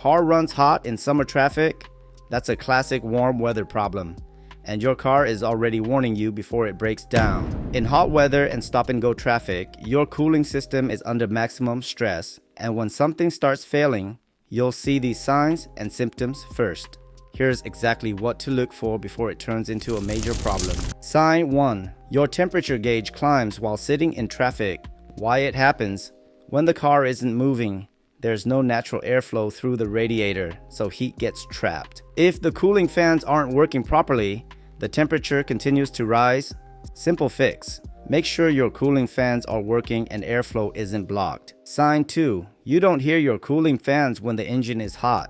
car runs hot in summer traffic, that's a classic warm weather problem, and your car is already warning you before it breaks down. In hot weather and stop-and-go traffic, your cooling system is under maximum stress, and when something starts failing, you'll see these signs and symptoms first. Here's exactly what to look for before it turns into a major problem. Sign 1. Your temperature gauge climbs while sitting in traffic. Why it happens? When the car isn't moving, there's no natural airflow through the radiator, so heat gets trapped. If the cooling fans aren't working properly, the temperature continues to rise. Simple fix. Make sure your cooling fans are working and airflow isn't blocked. Sign 2. You don't hear your cooling fans when the engine is hot.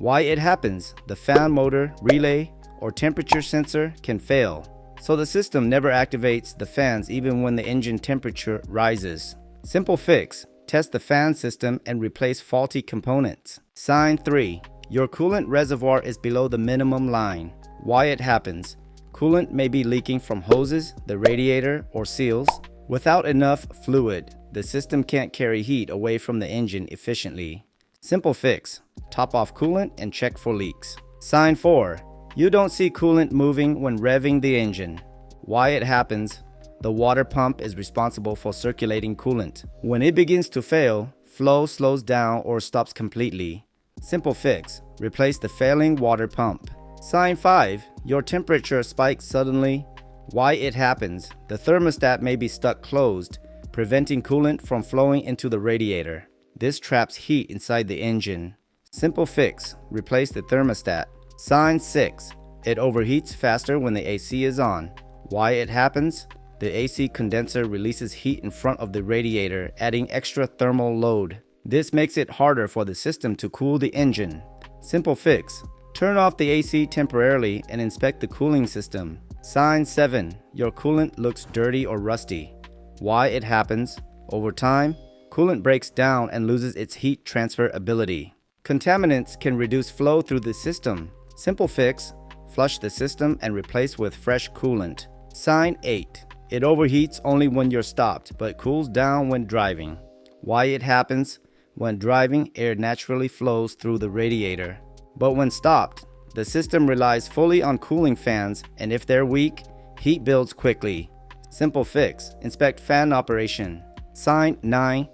Why it happens? The fan motor, relay, or temperature sensor can fail, so the system never activates the fans even when the engine temperature rises. Simple fix. Test the fan system and replace faulty components. Sign 3. Your coolant reservoir is below the minimum line. Why it happens? Coolant may be leaking from hoses, the radiator, or seals. Without enough fluid, the system can't carry heat away from the engine efficiently. Simple fix. Top off coolant and check for leaks. Sign 4. You don't see coolant moving when revving the engine. Why it happens? The water pump is responsible for circulating coolant. When it begins to fail, flow slows down or stops completely. Simple fix. Replace the failing water pump. Sign 5. Your temperature spikes suddenly. Why it happens? The thermostat may be stuck closed, preventing coolant from flowing into the radiator. This traps heat inside the engine. Simple fix. Replace the thermostat. Sign 6. It overheats faster when the AC is on. Why it happens? The AC condenser releases heat in front of the radiator, adding extra thermal load. This makes it harder for the system to cool the engine. Simple fix. Turn off the AC temporarily and inspect the cooling system. Sign 7. Your coolant looks dirty or rusty. Why it happens? Over time, coolant breaks down and loses its heat transfer ability. Contaminants can reduce flow through the system. Simple fix. Flush the system and replace with fresh coolant. Sign 8. It overheats only when you're stopped, but cools down when driving. Why it happens? When driving, air naturally flows through the radiator. But when stopped, the system relies fully on cooling fans, and if they're weak, heat builds quickly. Simple fix. Inspect fan operation. Sign 9.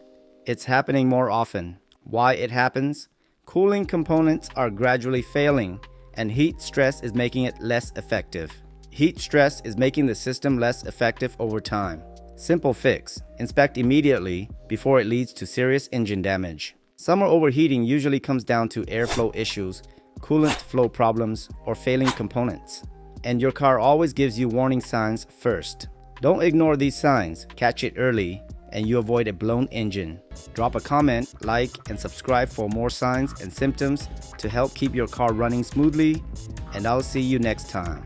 It's happening more often. Why it happens? Cooling components are gradually failing, and heat stress is making it less effective. Heat stress is making the system less effective over time. Simple fix. Inspect immediately before it leads to serious engine damage. Summer overheating usually comes down to airflow issues, coolant flow problems, or failing components. And your car always gives you warning signs first. Don't ignore these signs. Catch it early, and you avoid a blown engine. Drop a comment, like, and subscribe for more signs and symptoms to help keep your car running smoothly, and I'll see you next time.